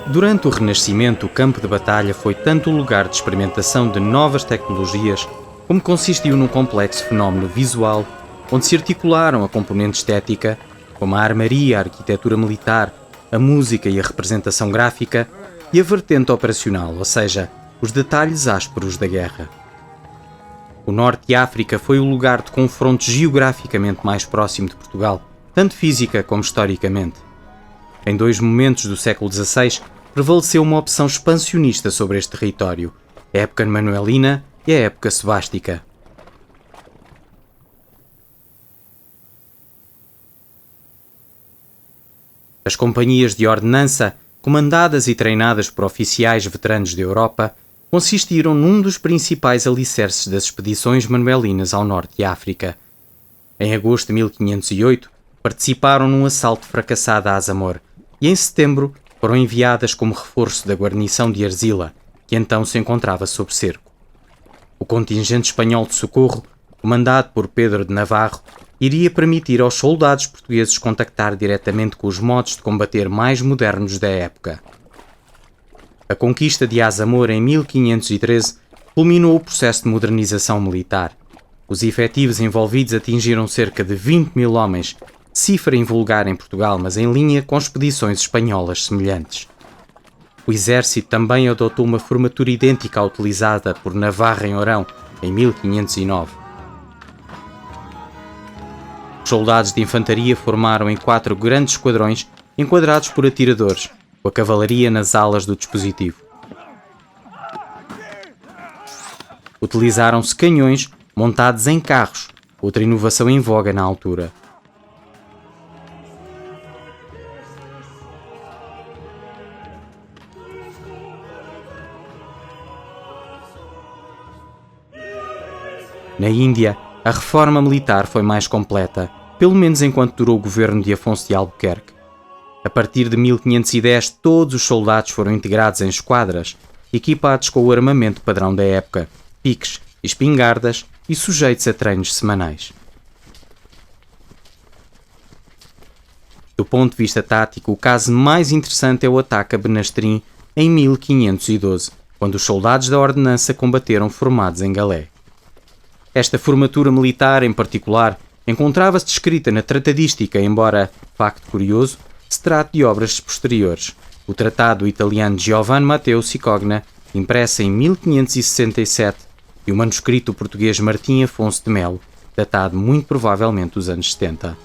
Durante o Renascimento, o campo de batalha foi tanto o lugar de experimentação de novas tecnologias, como consistiu num complexo fenómeno visual, onde se articularam a componente estética, como a armaria, a arquitetura militar, a música e a representação gráfica, e a vertente operacional, ou seja, os detalhes ásperos da guerra. O Norte de África foi o lugar de confronto geograficamente mais próximo de Portugal, tanto física como historicamente. Em dois momentos do século XVI, prevaleceu uma opção expansionista sobre este território, a época manuelina e a época sebástica. As companhias de ordenança, comandadas e treinadas por oficiais veteranos da Europa, consistiram num dos principais alicerces das expedições manuelinas ao norte de África. Em agosto de 1508, participaram num assalto fracassado a Azamor e em setembro foram enviadas como reforço da guarnição de Arzila, que então se encontrava sob cerco. O contingente espanhol de socorro, comandado por Pedro de Navarro, iria permitir aos soldados portugueses contactar diretamente com os modos de combater mais modernos da época. A conquista de Azamor em 1513 culminou o processo de modernização militar. Os efetivos envolvidos atingiram cerca de 20.000 homens, cifra invulgar em Portugal, mas em linha com expedições espanholas semelhantes. O exército também adotou uma formatura idêntica à utilizada por Navarra em Orão, em 1509. Os soldados de infantaria formaram em 4 grandes esquadrões enquadrados por atiradores, com a cavalaria nas alas do dispositivo. Utilizaram-se canhões montados em carros, outra inovação em voga na altura. Na Índia, a reforma militar foi mais completa, pelo menos enquanto durou o governo de Afonso de Albuquerque. A partir de 1510, todos os soldados foram integrados em esquadras, equipados com o armamento padrão da época, piques, espingardas e sujeitos a treinos semanais. Do ponto de vista tático, o caso mais interessante é o ataque a Benastrim em 1512, quando os soldados da ordenança combateram formados em galé. Esta formatura militar, em particular, encontrava-se descrita na tratadística, embora, facto curioso, se trate de obras posteriores. O tratado italiano de Giovanni Matteo Cicogna, impresso em 1567, e o manuscrito português Martim Afonso de Melo, datado muito provavelmente dos anos 70.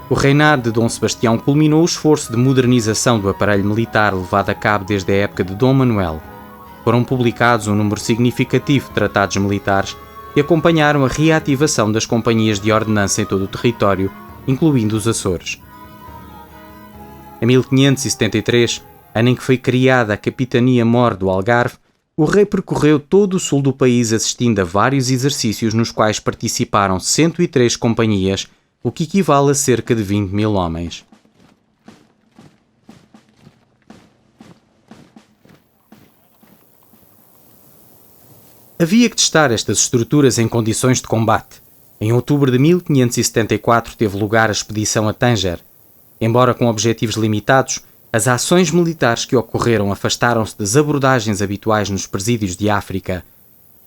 O reinado de Dom Sebastião culminou o esforço de modernização do aparelho militar levado a cabo desde a época de Dom Manuel. Foram publicados um número significativo de tratados militares e acompanharam a reativação das companhias de ordenança em todo o território, incluindo os Açores. Em 1573, ano em que foi criada a Capitania-Mor do Algarve, o rei percorreu todo o sul do país assistindo a vários exercícios nos quais participaram 103 companhias, o que equivale a cerca de 20.000 homens. Havia que testar estas estruturas em condições de combate. Em outubro de 1574 teve lugar a expedição a Tânger. Embora com objetivos limitados, as ações militares que ocorreram afastaram-se das abordagens habituais nos presídios de África.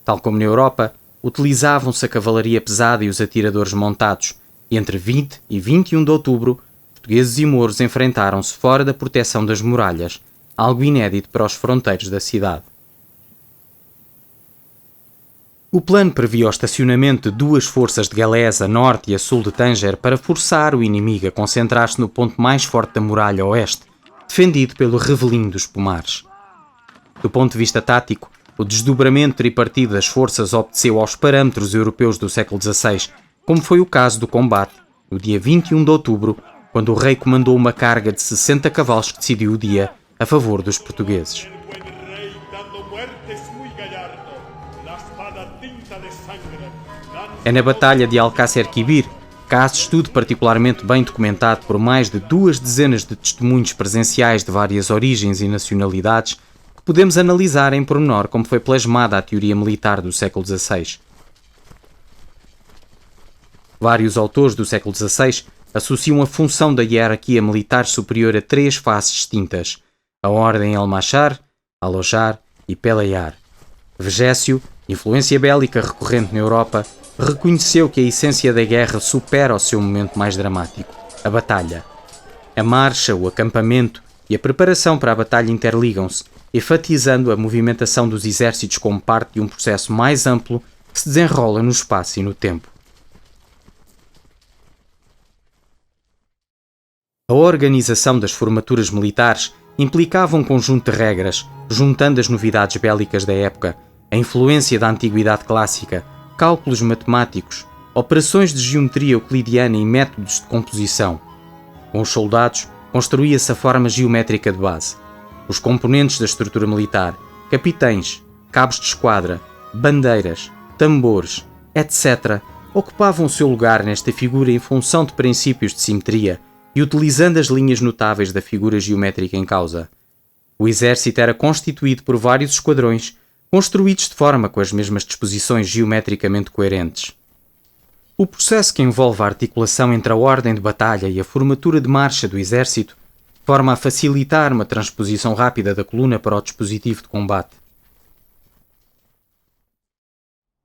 Tal como na Europa, utilizavam-se a cavalaria pesada e os atiradores montados, e entre 20 e 21 de outubro, portugueses e mouros enfrentaram-se fora da proteção das muralhas, algo inédito para os fronteiros da cidade. O plano previa o estacionamento de 2 forças de galés a norte e a sul de Tânger para forçar o inimigo a concentrar-se no ponto mais forte da muralha oeste, defendido pelo Revelinho dos Pomares. Do ponto de vista tático, o desdobramento tripartido das forças obedeceu aos parâmetros europeus do século XVI, como foi o caso do combate, no dia 21 de outubro, quando o rei comandou uma carga de 60 cavalos que decidiu o dia a favor dos portugueses. É na Batalha de Alcácer Quibir, caso de estudo particularmente bem documentado por mais de 2 dezenas de testemunhos presenciais de várias origens e nacionalidades, que podemos analisar em pormenor como foi plasmada a teoria militar do século XVI. Vários autores do século XVI associam a função da hierarquia militar superior a três faces distintas: a ordem El-Machar, Alojar e Pelayar. Vegésio, influência bélica recorrente na Europa, reconheceu que a essência da guerra supera o seu momento mais dramático, a batalha. A marcha, o acampamento e a preparação para a batalha interligam-se, enfatizando a movimentação dos exércitos como parte de um processo mais amplo que se desenrola no espaço e no tempo. A organização das formaturas militares implicava um conjunto de regras, juntando as novidades bélicas da época, a influência da antiguidade clássica, cálculos matemáticos, operações de geometria euclidiana e métodos de composição. Com os soldados, construía-se a forma geométrica de base. Os componentes da estrutura militar, capitães, cabos de esquadra, bandeiras, tambores, etc., ocupavam o seu lugar nesta figura em função de princípios de simetria e utilizando as linhas notáveis da figura geométrica em causa. O exército era constituído por vários esquadrões, construídos de forma com as mesmas disposições geometricamente coerentes. O processo que envolve a articulação entre a ordem de batalha e a formatura de marcha do exército forma a facilitar uma transposição rápida da coluna para o dispositivo de combate.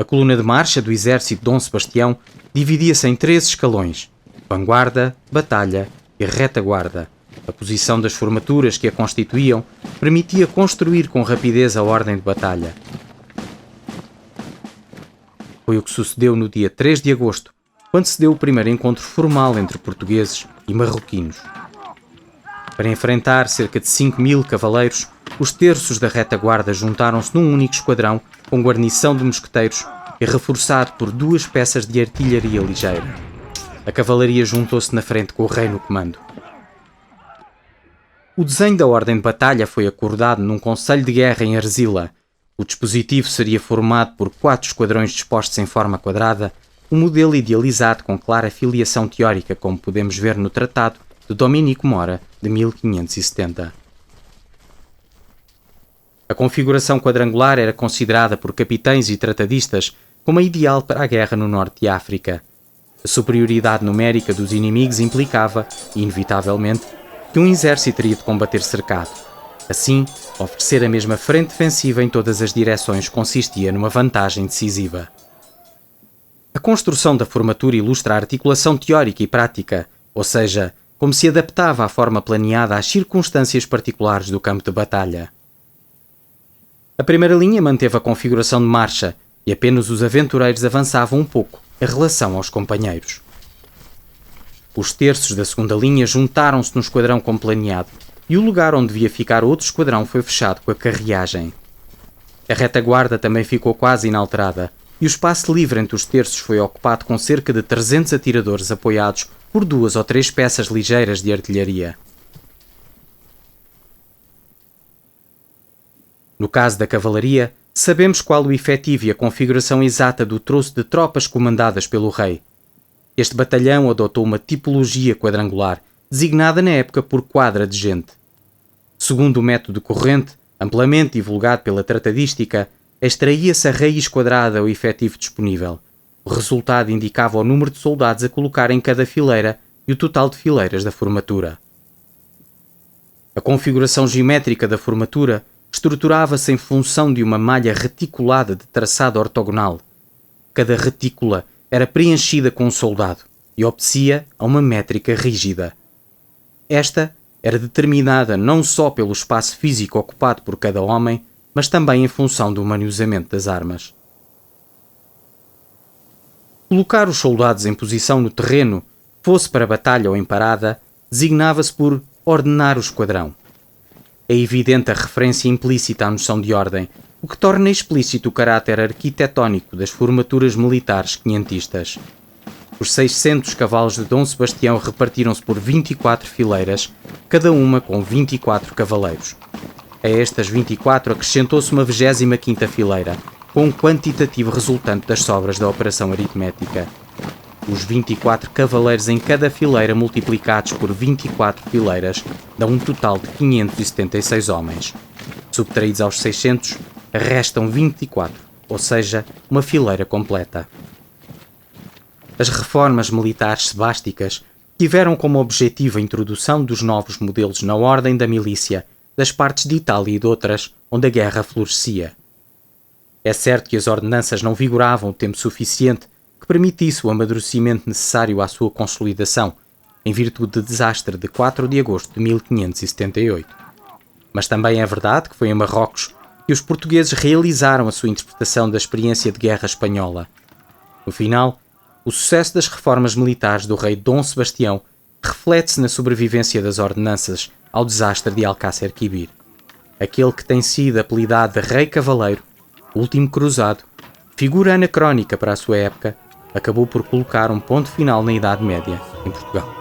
A coluna de marcha do exército de Dom Sebastião dividia-se em 3 escalões: vanguarda, batalha e retaguarda. A posição das formaturas que a constituíam permitia construir com rapidez a ordem de batalha. Foi o que sucedeu no dia 3 de agosto, quando se deu o primeiro encontro formal entre portugueses e marroquinos. Para enfrentar cerca de 5.000 cavaleiros, os terços da retaguarda juntaram-se num único esquadrão com guarnição de mosqueteiros e reforçado por 2 peças de artilharia ligeira. A cavalaria juntou-se na frente com o rei no comando. O desenho da ordem de batalha foi acordado num conselho de guerra em Arzila. O dispositivo seria formado por 4 esquadrões dispostos em forma quadrada, um modelo idealizado com clara filiação teórica, como podemos ver no Tratado de Dominico Mora, de 1570. A configuração quadrangular era considerada por capitães e tratadistas como a ideal para a guerra no norte de África. A superioridade numérica dos inimigos implicava, inevitavelmente, que um exército teria de combater cercado. Assim, oferecer a mesma frente defensiva em todas as direções consistia numa vantagem decisiva. A construção da formatura ilustra a articulação teórica e prática, ou seja, como se adaptava a forma planeada às circunstâncias particulares do campo de batalha. A primeira linha manteve a configuração de marcha e apenas os aventureiros avançavam um pouco em relação aos companheiros. Os terços da segunda linha juntaram-se no esquadrão como planeado e o lugar onde devia ficar outro esquadrão foi fechado com a carreagem. A retaguarda também ficou quase inalterada e o espaço livre entre os terços foi ocupado com cerca de 300 atiradores apoiados por 2 ou 3 peças ligeiras de artilharia. No caso da cavalaria, sabemos qual o efetivo e a configuração exata do troço de tropas comandadas pelo rei. Este batalhão adotou uma tipologia quadrangular, designada na época por quadra de gente. Segundo o método corrente, amplamente divulgado pela tratadística, extraía-se a raiz quadrada ao efetivo disponível. O resultado indicava o número de soldados a colocar em cada fileira e o total de fileiras da formatura. A configuração geométrica da formatura estruturava-se em função de uma malha reticulada de traçado ortogonal. Cada retícula era preenchida com um soldado e obedecia a uma métrica rígida. Esta era determinada não só pelo espaço físico ocupado por cada homem, mas também em função do manuseamento das armas. Colocar os soldados em posição no terreno, fosse para batalha ou em parada, designava-se por ordenar o esquadrão. É evidente a referência implícita à noção de ordem, o que torna explícito o caráter arquitetónico das formaturas militares quinhentistas. Os 600 cavalos de Dom Sebastião repartiram-se por 24 fileiras, cada uma com 24 cavaleiros. A estas 24 acrescentou-se uma 25ª fileira, com um quantitativo resultante das sobras da operação aritmética. Os 24 cavaleiros em cada fileira multiplicados por 24 fileiras dão um total de 576 homens. Subtraídos aos 600, restam 24, ou seja, uma fileira completa. As reformas militares sebásticas tiveram como objetivo a introdução dos novos modelos na ordem da milícia das partes de Itália e de outras onde a guerra florescia. É certo que as ordenanças não vigoravam o tempo suficiente que permitisse o amadurecimento necessário à sua consolidação, em virtude do desastre de 4 de agosto de 1578. Mas também é verdade que foi em Marrocos que os portugueses realizaram a sua interpretação da experiência de guerra espanhola. No final, o sucesso das reformas militares do rei Dom Sebastião reflete-se na sobrevivência das ordenanças ao desastre de Alcácer Quibir. Aquele que tem sido apelidado de Rei Cavaleiro, o último cruzado, figura anacrónica para a sua época, acabou por colocar um ponto final na Idade Média em Portugal.